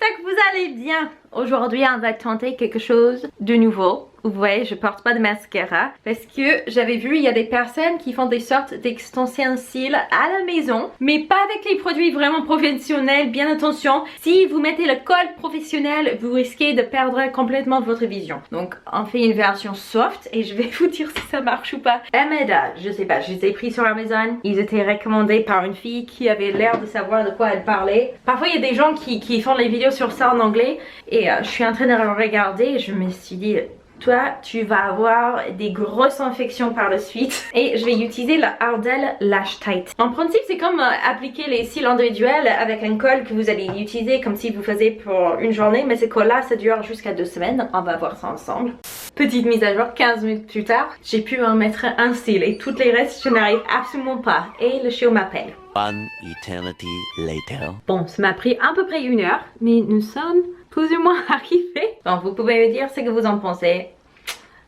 j'espère que vous allez bien. Aujourd'hui, on va tenter quelque chose de nouveau. Vous voyez, je porte pas de mascara parce que j'avais vu, il y a des personnes qui font des sortes d'extensions de cils à la maison, mais pas avec les produits vraiment professionnels. Bien attention, si vous mettez le col professionnel, vous risquez de perdre complètement votre vision. Donc, on fait une version soft et je vais vous dire si ça marche ou pas. Ameda, je sais pas, je les ai pris sur Amazon. Ils étaient recommandés par une fille qui avait l'air de savoir de quoi elle parlait. Parfois, il y a des gens qui font les vidéos sur ça en anglais et je suis en train de regarder et je me suis dit... Toi, tu vas avoir des grosses infections par la suite. Et je vais utiliser la Ardell Lash Tight. En principe, c'est comme appliquer les cils individuels avec un col que vous allez utiliser comme si vous faisiez pour une journée. Mais ce col-là, ça dure jusqu'à 2 semaines. On va voir ça ensemble. Petite mise à jour, 15 minutes plus tard, j'ai pu en mettre un cil. Et toutes les restes, je n'arrive absolument pas. Et le chiot m'appelle. One eternity later. Bon, ça m'a pris à peu près 1 heure. Mais nous sommes... plus ou moins arrivé. Bon, vous pouvez me dire ce que vous en pensez.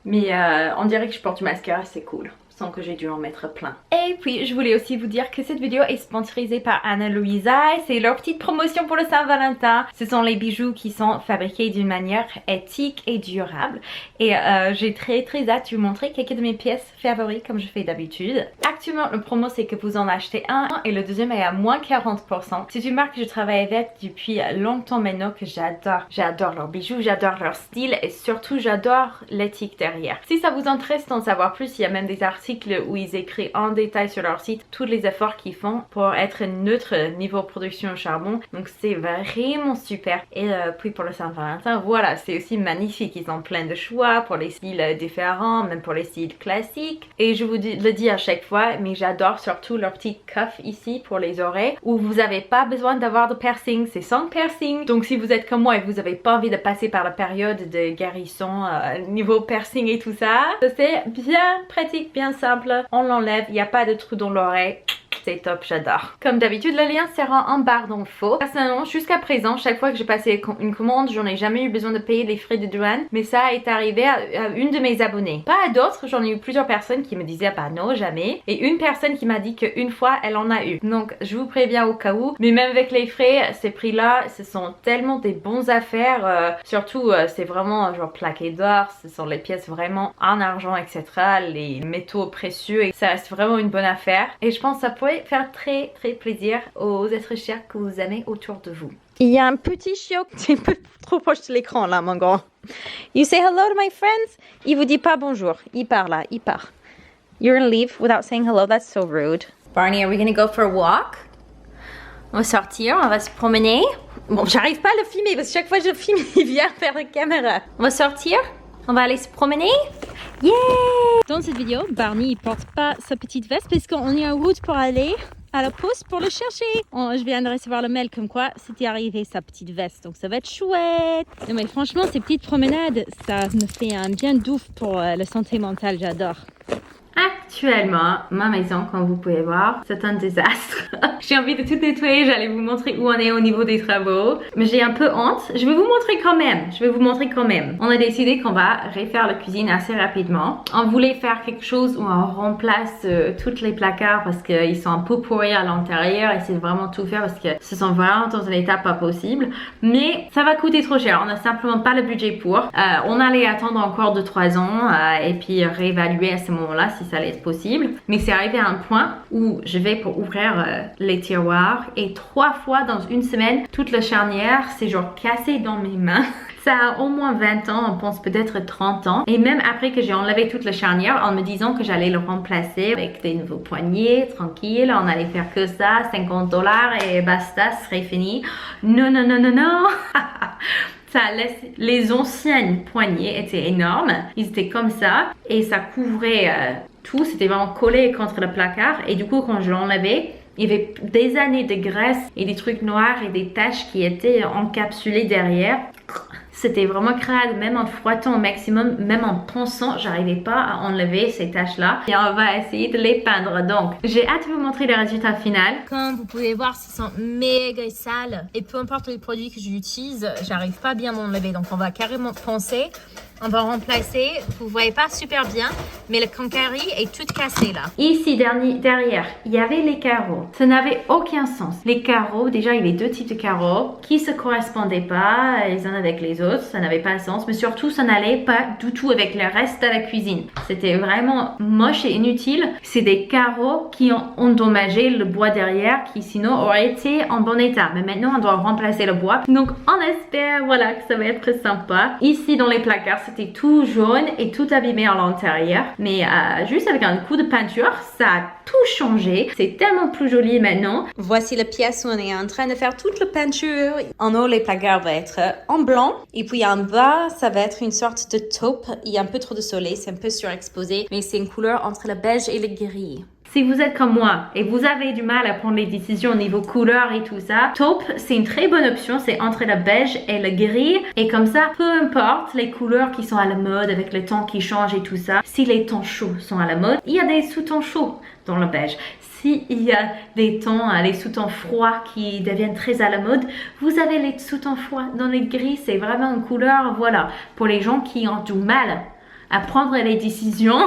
Mais on dirait que je porte du mascara, c'est cool. Sans que j'ai dû en mettre plein. Et puis je voulais aussi vous dire que cette vidéo est sponsorisée par Ana Luisa. C'est leur petite promotion pour le Saint-Valentin. Ce sont les bijoux qui sont fabriqués d'une manière éthique et durable. Et j'ai très hâte de vous montrer quelques de mes pièces favorites comme je fais d'habitude. Actuellement le promo c'est que vous en achetez un et le deuxième est à moins 40%. C'est une marque que je travaille avec depuis longtemps maintenant que j'adore. J'adore leurs bijoux, j'adore leur style et surtout j'adore l'éthique derrière. Si ça vous intéresse d'en savoir plus, il y a même des articles où ils écrivent en détail sur leur site tous les efforts qu'ils font pour être neutre niveau production au charbon. Donc c'est vraiment super. Et puis pour le Saint-Valentin, voilà, c'est aussi magnifique. Ils ont plein de choix pour les styles différents, même pour les styles classiques. Et je vous le dis à chaque fois, mais j'adore surtout leur petit cuff ici pour les oreilles où vous n'avez pas besoin d'avoir de piercing, c'est sans piercing. Donc si vous êtes comme moi et vous n'avez pas envie de passer par la période de guérison niveau piercing et tout ça, c'est bien pratique, bien simple, on l'enlève, il n'y a pas de trou dans l'oreille. C'est top, j'adore. Comme d'habitude, le lien sera en barre d'infos. Personnellement, jusqu'à présent, chaque fois que j'ai passé une commande, j'en ai jamais eu besoin de payer les frais de douane. Mais ça est arrivé à une de mes abonnées. Pas à d'autres, j'en ai eu plusieurs personnes qui me disaient bah non, jamais. Et une personne qui m'a dit qu'une fois, elle en a eu. Donc, je vous préviens au cas où. Mais même avec les frais, ces prix-là, ce sont tellement des bonnes affaires. Surtout, c'est vraiment genre plaqué d'or. Ce sont les pièces vraiment en argent, etc. Les métaux précieux. Et ça reste vraiment une bonne affaire. Et je pense que ça pourrait faire très plaisir aux êtres chers que vous aimez autour de vous. Il y a un petit chiot qui est un peu trop proche de l'écran là, mon grand. You say hello to my friends. Il vous dit pas bonjour. Il part là, il part. You're gonna leave without saying hello. That's so rude. Barney, are we gonna go for a walk? On va sortir, on va se promener. Bon, j'arrive pas à le filmer parce que chaque fois que je filme, il vient faire la caméra. On va sortir, on va aller se promener. Yeah! Dans cette vidéo, Barney il porte pas sa petite veste parce qu'on est en route pour aller à la poste pour le chercher. Je viens de recevoir le mail comme quoi c'était arrivé sa petite veste, donc ça va être chouette. Non mais franchement, ces petites promenades, ça me fait un bien douf pour la santé mentale, j'adore. Actuellement, ma maison, comme vous pouvez voir, c'est un désastre. J'ai envie de tout nettoyer, j'allais vous montrer où on est au niveau des travaux. Mais j'ai un peu honte. Je vais vous montrer quand même. On a décidé qu'on va refaire la cuisine assez rapidement. On voulait faire quelque chose où on remplace tous les placards parce qu'ils sont un peu pourris à l'intérieur. Et c'est vraiment tout faire parce que ce sont vraiment dans un état pas possible. Mais ça va coûter trop cher. On n'a simplement pas le budget pour. On allait attendre encore 2-3 ans et puis réévaluer à ce moment-là si ça allait être possible. Mais c'est arrivé à un point où je vais pour ouvrir les tiroirs et 3 fois dans une semaine, toute la charnière s'est genre cassée dans mes mains. Ça a au moins 20 ans, on pense peut-être 30 ans. Et même après que j'ai enlevé toute la charnière en me disant que j'allais le remplacer avec des nouveaux poignets, tranquille, on allait faire que ça, $50 et basta, ce serait fini. Non. Ça laisse, les anciennes poignées étaient énormes, ils étaient comme ça et ça couvrait tout, c'était vraiment collé contre le placard et du coup quand je l'enlevais, il y avait des années de graisse et des trucs noirs et des taches qui étaient encapsulées derrière. C'était vraiment crade, même en frottant au maximum, même en ponçant, j'arrivais pas à enlever ces taches-là. Et on va essayer de les peindre. Donc, j'ai hâte de vous montrer le résultat final. Comme vous pouvez voir, ça sent méga sale. Et peu importe les produits que j'utilise, j'arrive pas bien à m'enlever. Donc, on va carrément poncer. On va remplacer, vous voyez pas super bien, mais le Cancari est tout cassé là. Ici, derrière, il y avait les carreaux. Ça n'avait aucun sens. Les carreaux, déjà, il y avait deux types de carreaux qui se correspondaient pas les uns avec les autres. Ça n'avait pas de sens, mais surtout, ça n'allait pas du tout avec le reste de la cuisine. C'était vraiment moche et inutile. C'est des carreaux qui ont endommagé le bois derrière, qui sinon aurait été en bon état. Mais maintenant, on doit remplacer le bois. Donc, on espère, voilà, que ça va être sympa. Ici, dans les placards, c'était tout jaune et tout abîmé à l'intérieur. Mais juste avec un coup de peinture, ça a tout changé. C'est tellement plus joli maintenant. Voici la pièce où on est en train de faire toute la peinture. En haut, les placards vont être en blanc. Et puis en bas, ça va être une sorte de taupe. Il y a un peu trop de soleil, c'est un peu surexposé. Mais c'est une couleur entre le beige et le gris. Si vous êtes comme moi et vous avez du mal à prendre les décisions au niveau couleur et tout ça, taupe, c'est une très bonne option. C'est entre le beige et le gris. Et comme ça, peu importe les couleurs qui sont à la mode avec les tons qui changent et tout ça, si les tons chauds sont à la mode, il y a des sous-tons chauds dans le beige. S'il y a des tons, les sous-tons froids qui deviennent très à la mode, vous avez les sous-tons froids. Dans les gris, c'est vraiment une couleur, voilà, pour les gens qui ont du mal à prendre les décisions,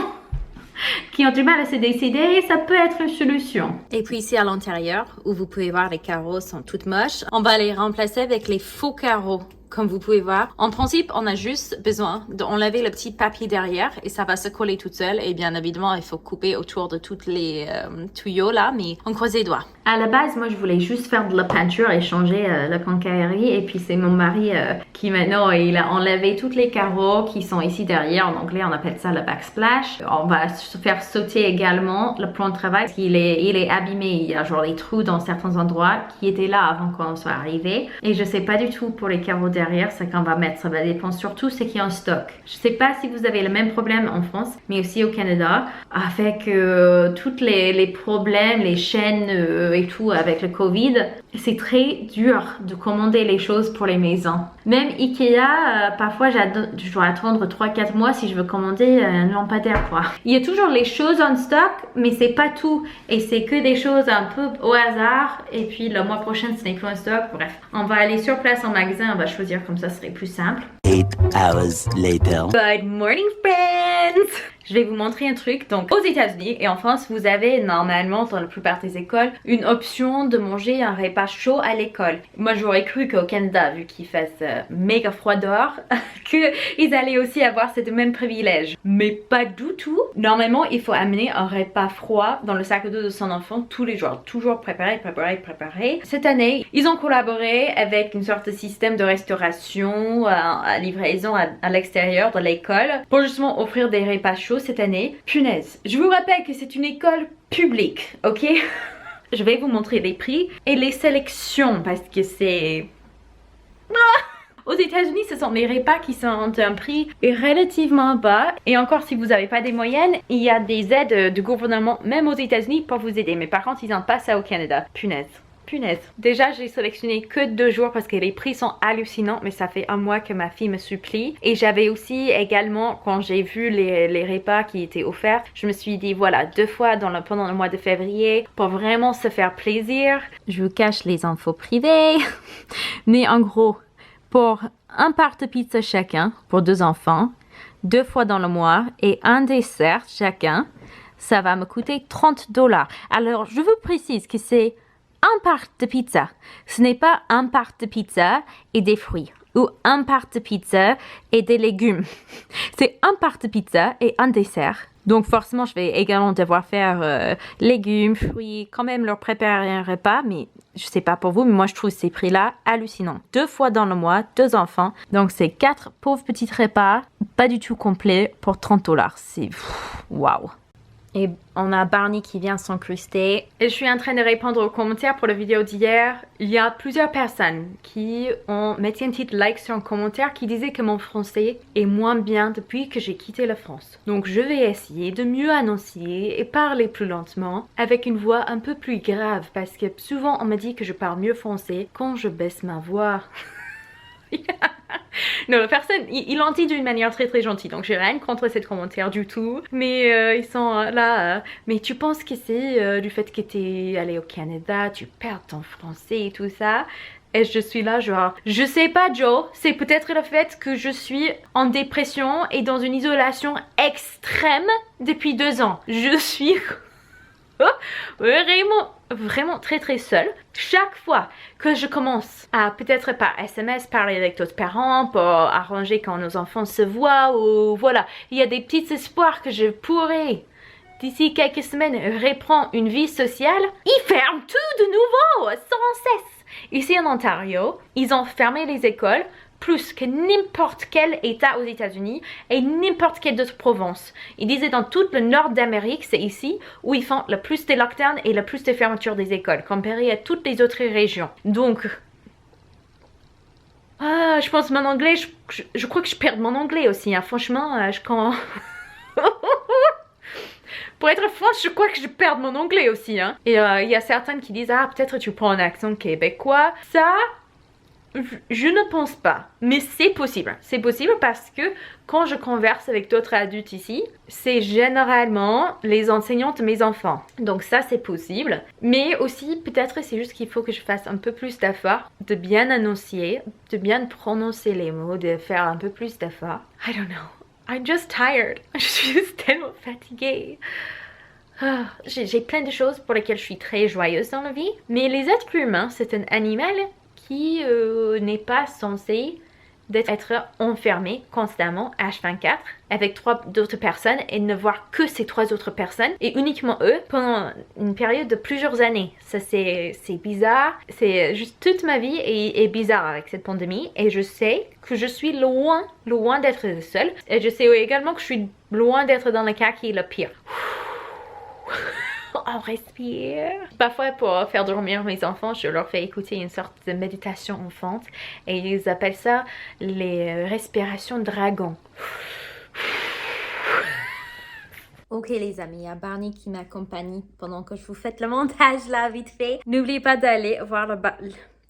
qui ont du mal à se décider, ça peut être une solution. Et puis ici à l'intérieur, où vous pouvez voir les carreaux sont toutes moches, on va les remplacer avec les faux carreaux. Comme vous pouvez voir, en principe, on a juste besoin d'enlever le petit papier derrière et ça va se coller toute seule. Et bien évidemment, il faut couper autour de toutes les tuyaux là, mais on croise les doigts. À la base, moi, je voulais juste faire de la peinture et changer le Cancari. Et puis, c'est mon mari qui maintenant, il a enlevé tous les carreaux qui sont ici derrière. En anglais, on appelle ça le backsplash. On va se faire sauter également le plan de travail parce qu'il est abîmé. Il y a genre des trous dans certains endroits qui étaient là avant qu'on soit arrivé. Et je sais pas du tout pour les carreaux derrière, ce qu'on va mettre. Ça va dépendre surtout ce qui est en stock. Je sais pas si vous avez le même problème en France, mais aussi au Canada, avec tous les problèmes, les chaînes et tout avec le Covid. C'est très dur de commander les choses pour les maisons. Même Ikea, parfois je dois attendre 3-4 mois si je veux commander un lampadaire quoi. Il y a toujours les choses en stock, mais c'est pas tout. Et c'est que des choses un peu au hasard. Et puis le mois prochain, ce n'est plus en stock. Bref, on va aller sur place en magasin, on va choisir comme ça, ce serait plus simple. 8 hours later. Good morning friends! Je vais vous montrer un truc. Donc aux États-Unis et en France, vous avez normalement dans la plupart des écoles une option de manger un repas chaud à l'école. Moi j'aurais cru qu'au Canada, vu qu'il fasse méga froid dehors, qu'ils allaient aussi avoir ce même privilège. Mais pas du tout. Normalement, il faut amener un repas froid dans le sac à dos de son enfant tous les jours. Toujours préparé. Cette année, ils ont collaboré avec une sorte de système de restauration à livraison à l'extérieur de l'école pour justement offrir des repas chauds cette année. Punaise, je vous rappelle que c'est une école publique, ok? Je vais vous montrer les prix et les sélections parce que c'est... Aux États-Unis, ce sont des repas qui sont à un prix relativement bas. Et encore, si vous n'avez pas des moyennes, il y a des aides du gouvernement, même aux États-Unis, pour vous aider. Mais par contre, ils n'ont pas ça au Canada. Punaise. Déjà, j'ai sélectionné que 2 jours parce que les prix sont hallucinants, mais ça fait un mois que ma fille me supplie. Et j'avais aussi également, quand j'ai vu les repas qui étaient offerts, je me suis dit voilà, 2 fois pendant le mois de février pour vraiment se faire plaisir. Je vous cache les infos privées, mais en gros, pour un part de pizza chacun, pour 2 enfants, 2 fois dans le mois et un dessert chacun, ça va me coûter $30. Alors, je vous précise que c'est un part de pizza. Ce n'est pas un part de pizza et des fruits ou un part de pizza et des légumes. C'est un part de pizza et un dessert. Donc forcément, je vais également devoir faire légumes, fruits, quand même leur préparer un repas. Mais je sais pas pour vous, mais moi je trouve ces prix-là hallucinants. 2 fois dans le mois, 2 enfants. Donc c'est 4 pauvres petits repas, pas du tout complets pour $30. C'est waouh. Et on a Barney qui vient s'incruster. Et je suis en train de répondre aux commentaires pour la vidéo d'hier. Il y a plusieurs personnes qui ont mis un petit like sur un commentaire qui disait que mon français est moins bien depuis que j'ai quitté la France. Donc je vais essayer de mieux annoncer et parler plus lentement avec une voix un peu plus grave parce que souvent on me dit que je parle mieux français quand je baisse ma voix. Non, personne, ils l'ont dit d'une manière très très gentille, donc j'ai rien contre cette commentaire du tout. Mais ils sont là, mais tu penses que c'est du fait que t'es allé au Canada, tu perds ton français et tout ça. Et je suis là genre, je sais pas Joe, c'est peut-être le fait que je suis en dépression et dans une isolation extrême depuis 2 ans. Je suis vraiment très très seule. Chaque fois que je commence à peut-être par SMS parler avec d'autres parents pour arranger quand nos enfants se voient ou voilà, il y a des petits espoirs que je pourrais d'ici quelques semaines reprendre une vie sociale, ils ferment tout de nouveau sans cesse. Ici en Ontario, ils ont fermé les écoles plus que n'importe quel État aux États-Unis et n'importe quelle autre province. Ils disaient dans tout le nord d'Amérique, c'est ici où ils font le plus de lockdowns et le plus de fermetures des écoles, comparé à toutes les autres régions. Donc, je pense mon anglais, je crois que je perds mon anglais aussi. Hein. Franchement, quand... Pour être franche, je crois que je perds mon anglais aussi. Hein. Et il y a certaines qui disent, peut-être tu prends un accent québécois. Ça... Je ne pense pas, mais c'est possible. C'est possible parce que quand je converse avec d'autres adultes ici, c'est généralement les enseignantes de mes enfants. Donc ça, c'est possible. Mais aussi, peut-être c'est juste qu'il faut que je fasse un peu plus d'efforts, de bien annoncer, de bien prononcer les mots, de faire un peu plus d'efforts. I don't know. I'm just tired. Je suis juste tellement fatiguée. J'ai plein de choses pour lesquelles je suis très joyeuse dans la vie. Mais les êtres humains, c'est un animal qui n'est pas censé être enfermé constamment H24 avec 3 autres personnes et ne voir que ces 3 autres personnes et uniquement eux pendant une période de plusieurs années. Ça c'est bizarre, c'est juste toute ma vie est bizarre avec cette pandémie et je sais que je suis loin d'être seule et je sais également que je suis loin d'être dans le cas qui est le pire. On respire. Parfois pour faire dormir mes enfants, je leur fais écouter une sorte de méditation enfante et ils appellent ça les respirations dragon. Ok les amis, il y a Barney qui m'accompagne pendant que je vous fais le montage là vite fait. N'oubliez pas d'aller voir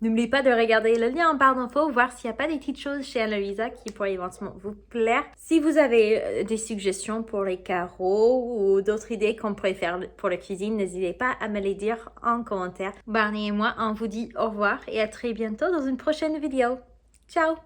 N'oubliez pas de regarder le lien en barre d'infos, voir s'il n'y a pas des petites choses chez Anna-Luisa qui pourraient éventuellement vous plaire. Si vous avez des suggestions pour les carreaux ou d'autres idées qu'on pourrait faire pour la cuisine, n'hésitez pas à me les dire en commentaire. Barney et moi, on vous dit au revoir et à très bientôt dans une prochaine vidéo. Ciao!